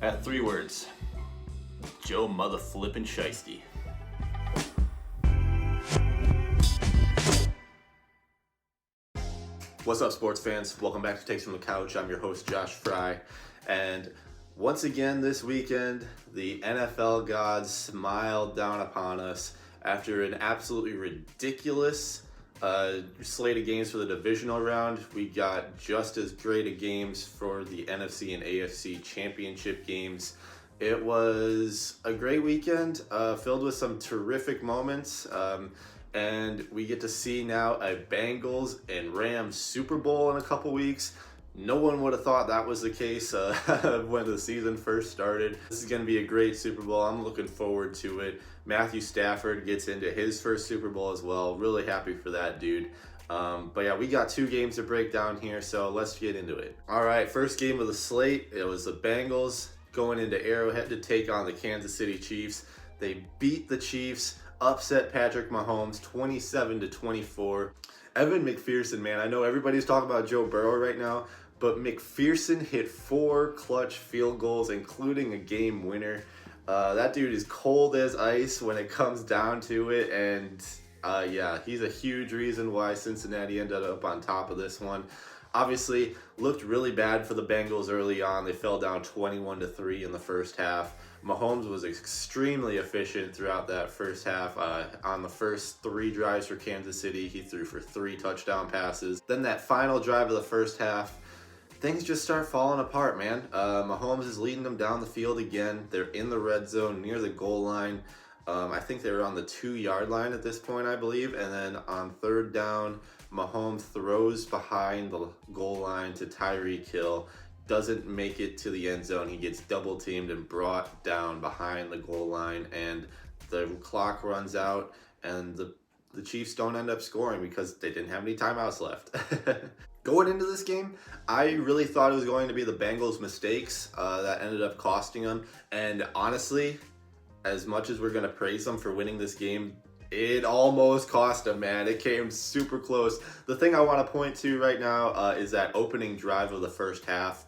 At 3 words, Joe Mothaflippin Sheisty. What's up, sports fans? Welcome back to Takes from the Couch. I'm your host, Josh Fry. And once again this weekend, the NFL gods smiled down upon us after an absolutely ridiculous slate of games for the divisional round. We got just as great of games for the NFC and AFC championship games. It was a great weekend filled with some terrific moments. And we get to see now a Bengals and Rams Super Bowl in a couple weeks. No one would have thought that was the case when the season first started. This is going to be a great Super Bowl. I'm looking forward to it. Matthew Stafford gets into his first Super Bowl as well. Really happy for that dude. But yeah, we got 2 games to break down here, so let's get into it. All right, first game of the slate. It was the Bengals going into Arrowhead to take on the Kansas City Chiefs. They beat the Chiefs, upset Patrick Mahomes 27-24. Evan McPherson, man, I know everybody's talking about Joe Burrow right now, but McPherson hit 4 clutch field goals, including a game winner. That dude is cold as ice when it comes down to it, and yeah, he's a huge reason why Cincinnati ended up on top of this one. Obviously, looked really bad for the Bengals early on. They fell down 21-3 in the first half. Mahomes was extremely efficient throughout that first half. On the first 3 drives for Kansas City, he threw for 3 touchdown passes. Then that final drive of the first half, things just start falling apart, man. Mahomes is leading them down the field again. They're in the red zone near the goal line. I think they were on the 2-yard line at this point, I believe. And then on 3rd down, Mahomes throws behind the goal line to Tyreek Hill. Doesn't make it to the end zone. He gets double teamed and brought down behind the goal line, and the clock runs out, and the Chiefs don't end up scoring because they didn't have any timeouts left. Going into this game, I really thought it was going to be the Bengals' mistakes that ended up costing them, and honestly, as much as we're going to praise them for winning this game, it almost cost them, man. It came super close. The thing I want to point to right now is that opening drive of the first half.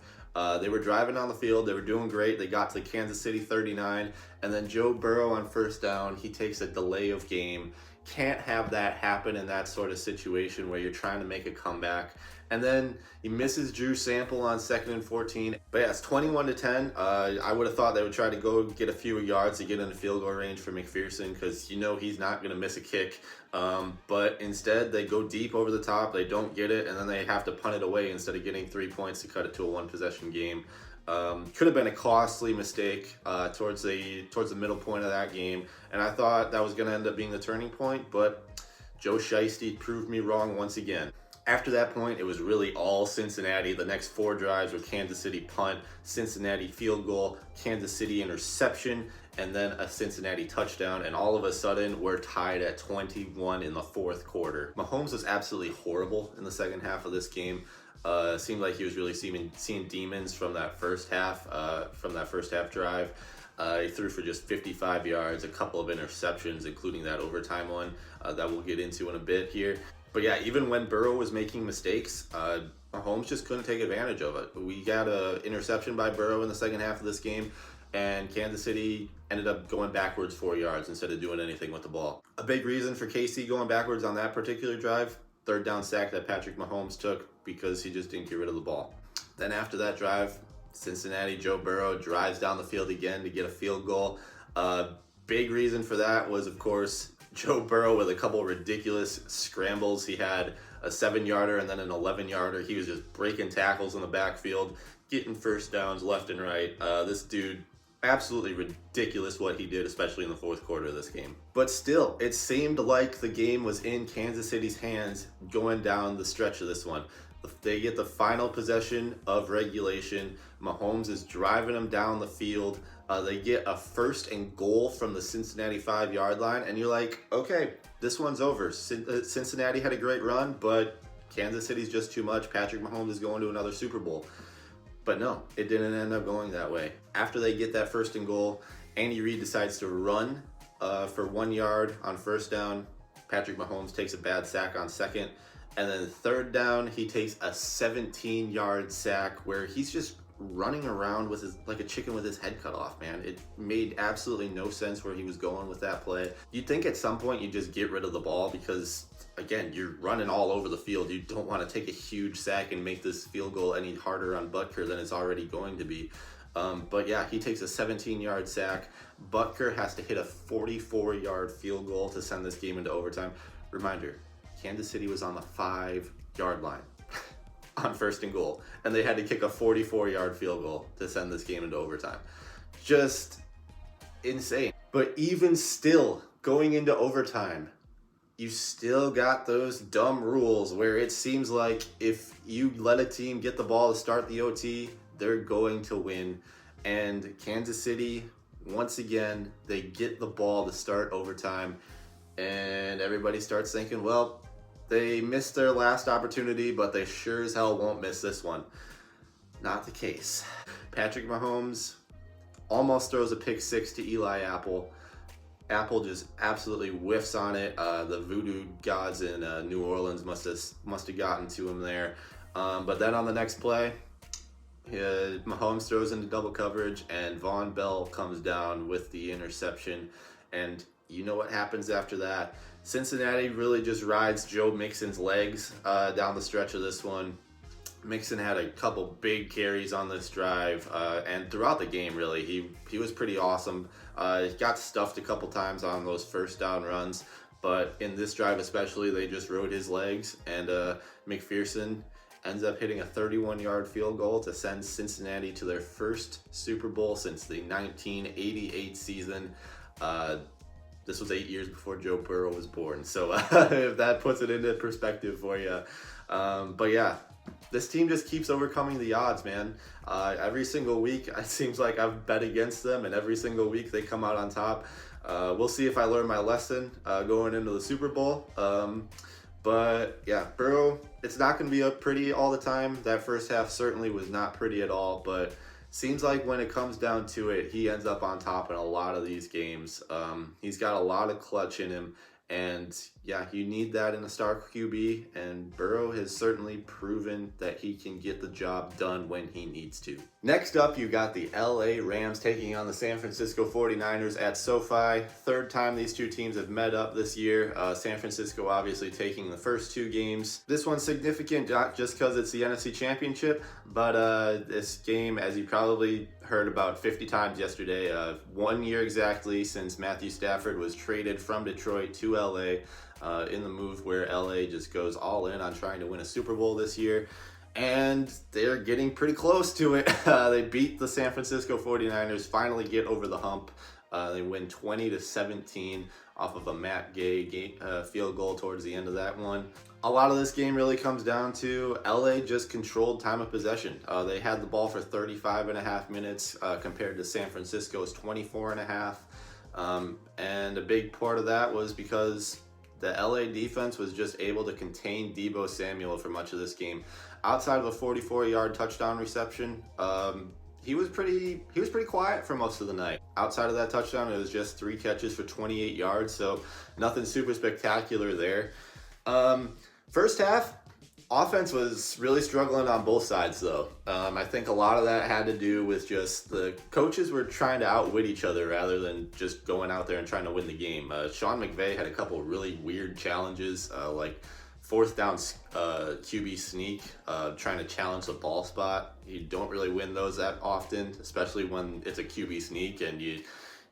They were driving on the field. They were doing great. They got to Kansas City 39, and then Joe Burrow on first down, he takes a delay of game. Can't have that happen in that sort of situation where you're trying to make a comeback. And then he misses Drew Sample on 2nd and 14. But yeah, it's 21-10. I would have thought they would try to go get a few yards to get in the field goal range for McPherson because you know he's not going to miss a kick. But instead, they go deep over the top. They don't get it, and then they have to punt it away instead of getting 3 points to cut it to a 1-possession game. Could have been a costly mistake towards the middle point of that game, and I thought that was going to end up being the turning point, but Joe Sheisty proved me wrong once again. After that point, it was really all Cincinnati. The next 4 drives were Kansas City punt, Cincinnati field goal, Kansas City interception, and then a Cincinnati touchdown, and all of a sudden, we're tied at 21 in the 4th quarter. Mahomes was absolutely horrible in the second half of this game. Seemed like he was really seeing demons from that first half drive. He threw for just 55 yards, a couple of interceptions, including that overtime one that we'll get into in a bit here. But yeah, even when Burrow was making mistakes, Mahomes just couldn't take advantage of it. We got an interception by Burrow in the second half of this game, and Kansas City ended up going backwards 4 yards instead of doing anything with the ball. A big reason for KC going backwards on that particular drive, 3rd down sack that Patrick Mahomes took because he just didn't get rid of the ball. Then after that drive, Cincinnati, Joe Burrow drives down the field again to get a field goal. Big reason for that was, of course, Joe Burrow with a couple ridiculous scrambles. He had a 7-yarder and then an 11-yarder. He was just breaking tackles in the backfield, getting first downs left and right. This dude, absolutely ridiculous what he did, especially in the 4th quarter of this game. But still, it seemed like the game was in Kansas City's hands going down the stretch of this one. They get the final possession of regulation. Mahomes is driving them down the field. They get a 1st and goal from the Cincinnati 5-yard line, and you're like, okay, this one's over. Cincinnati had a great run, but Kansas City's just too much. Patrick Mahomes is going to another Super Bowl. But no, it didn't end up going that way. After they get that 1st and goal, Andy Reid decides to run for 1 yard on 1st down. Patrick Mahomes takes a bad sack on 2nd. And then 3rd down, he takes a 17-yard sack where he's just running around with his like a chicken with his head cut off, man. It made absolutely no sense where he was going with that play. You'd think at some point you just get rid of the ball because, again, you're running all over the field. You don't want to take a huge sack and make this field goal any harder on Butker than it's already going to be. But yeah, he takes a 17-yard sack. Butker has to hit a 44-yard field goal to send this game into overtime. Reminder, Kansas City was on the 5-yard line on 1st and goal, and they had to kick a 44-yard field goal to send this game into overtime. Just insane. But even still, going into overtime, you still got those dumb rules where it seems like if you let a team get the ball to start the OT, they're going to win. And Kansas City, once again, they get the ball to start overtime, and everybody starts thinking, well, they missed their last opportunity, but they sure as hell won't miss this one. Not the case. Patrick Mahomes almost throws a pick 6 to Eli Apple. Apple just absolutely whiffs on it. The voodoo gods in New Orleans must have gotten to him there. But then on the next play, Mahomes throws into double coverage, and Von Bell comes down with the interception. And you know what happens after that. Cincinnati really just rides Joe Mixon's legs down the stretch of this one. Mixon had a couple big carries on this drive, and throughout the game, really, he was pretty awesome. He got stuffed a couple times on those first down runs, but in this drive especially, they just rode his legs, and McPherson ends up hitting a 31-yard field goal to send Cincinnati to their first Super Bowl since the 1988 season. This was 8 years before Joe Burrow was born, so if that puts it into perspective for you. But yeah, this team just keeps overcoming the odds, man. Every single week, it seems like I've bet against them, and every single week they come out on top. We'll see if I learn my lesson going into the Super Bowl. But yeah, Burrow, it's not going to be up pretty all the time. That first half certainly was not pretty at all, but seems like when it comes down to it, he ends up on top in a lot of these games. He's got a lot of clutch in him, and yeah, you need that in a star QB, and Burrow has certainly proven that he can get the job done when he needs to. Next up, you got the LA Rams taking on the San Francisco 49ers at SoFi. Third time these two teams have met up this year. San Francisco obviously taking the first two games. This one's significant not just because it's the NFC Championship, but this game, as you probably heard about 50 times yesterday, 1 year exactly since Matthew Stafford was traded from Detroit to LA, in the move where LA just goes all in on trying to win a Super Bowl this year. And they're getting pretty close to it. They beat the San Francisco 49ers, finally get over the hump. They win 20-17 off of a Matt Gay field goal towards the end of that one. A lot of this game really comes down to LA just controlled time of possession. They had the ball for 35.5 minutes compared to San Francisco's 24.5. And a big part of that was because the LA defense was just able to contain Deebo Samuel for much of this game. Outside of a 44-yard touchdown reception, he was pretty quiet for most of the night. Outside of that touchdown, it was just 3 catches for 28 yards, so nothing super spectacular there. First half, offense was really struggling on both sides, though. I think a lot of that had to do with just the coaches were trying to outwit each other rather than just going out there and trying to win the game. Sean McVay had a couple really weird challenges, like 4th down QB sneak, trying to challenge the ball spot. You don't really win those that often, especially when it's a QB sneak and you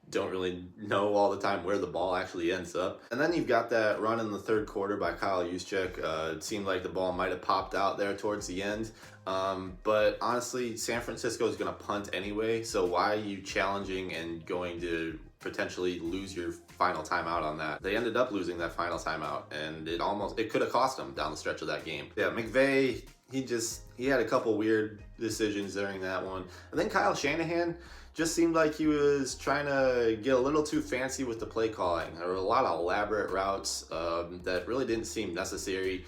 don't really know all the time where the ball actually ends up. And then you've got that run in the third quarter by Kyle Juszczyk. It seemed like the ball might have popped out there towards the end. But honestly, San Francisco is going to punt anyway, so why are you challenging and going to potentially lose your final timeout on that? They ended up losing that final timeout, and it could have cost them down the stretch of that game. Yeah, McVay, he had a couple weird decisions during that one. And then Kyle Shanahan just seemed like he was trying to get a little too fancy with the play calling. There were a lot of elaborate routes that really didn't seem necessary.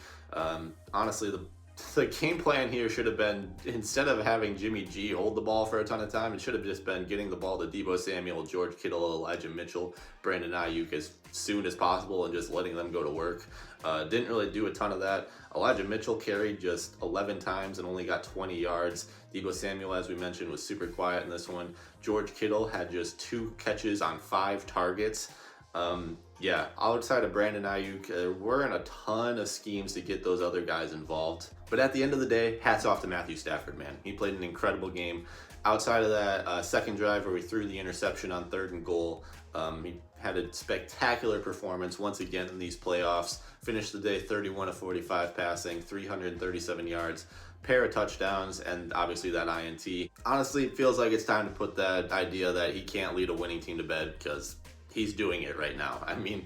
Honestly, the game plan here should have been, instead of having Jimmy G hold the ball for a ton of time, it should have just been getting the ball to Deebo Samuel, George Kittle, Elijah Mitchell, Brandon Ayuk as soon as possible and just letting them go to work. Didn't really do a ton of that. Elijah Mitchell carried just 11 times and only got 20 yards. Deebo Samuel, as we mentioned, was super quiet in this one. George Kittle had just 2 catches on 5 targets. Yeah, outside of Brandon Ayuk, there weren't a ton of schemes to get those other guys involved. But at the end of the day, hats off to Matthew Stafford, man. He played an incredible game. Outside of that second drive where we threw the interception on 3rd and goal, he had a spectacular performance once again in these playoffs. Finished the day 31 of 45 passing, 337 yards, pair of touchdowns, and obviously that INT. Honestly, it feels like it's time to put that idea that he can't lead a winning team to bed, because he's doing it right now. I mean,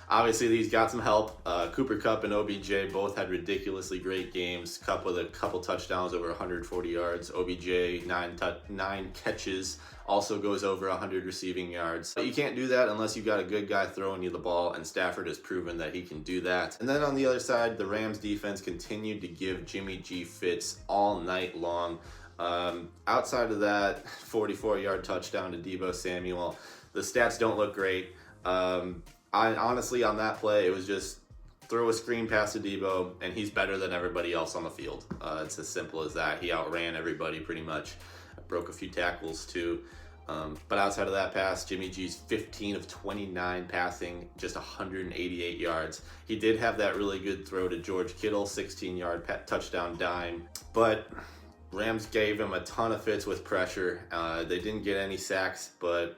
obviously he's got some help. Cooper Kupp and OBJ both had ridiculously great games. Kupp with a couple touchdowns over 140 yards. OBJ 9 catches, also goes over 100 receiving yards. But you can't do that unless you've got a good guy throwing you the ball, and Stafford has proven that he can do that. And then on the other side, the Rams defense continued to give Jimmy G fits all night long. Outside of that 44-yard touchdown to Deebo Samuel, the stats don't look great. I honestly, on that play, it was just throw a screen pass to Deebo, and he's better than everybody else on the field. It's as simple as that. He outran everybody pretty much. Broke a few tackles too. But outside of that pass, Jimmy G's 15 of 29 passing, just 188 yards. He did have that really good throw to George Kittle, 16-yard touchdown dime. But Rams gave him a ton of fits with pressure. They didn't get any sacks, but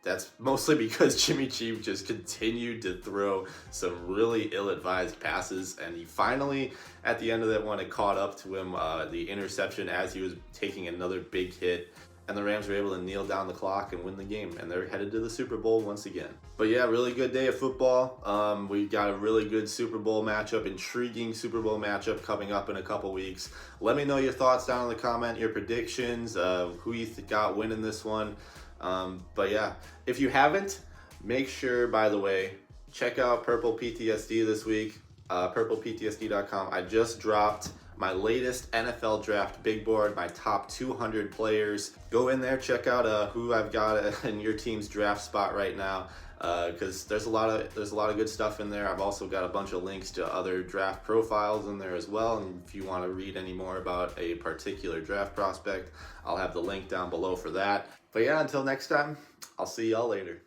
that's mostly because Jimmy G just continued to throw some really ill-advised passes, and he finally, at the end of that one, it caught up to him, the interception as he was taking another big hit, and the Rams were able to kneel down the clock and win the game, and they're headed to the Super Bowl once again. But yeah, really good day of football. We got a really good Super Bowl matchup, intriguing Super Bowl matchup coming up in a couple weeks. Let me know your thoughts down in the comment, your predictions, who you got winning this one. But yeah, if you haven't, make sure, by the way, check out Purple PTSD this week, purpleptsd.com. I just dropped my latest NFL draft big board, my top 200 players. Go in there, check out who I've got in your team's draft spot right now, because there's a lot of good stuff in there. I've also got a bunch of links to other draft profiles in there as well, and if you want to read any more about a particular draft prospect, I'll have the link down below for that. But yeah, until next time, I'll see y'all later.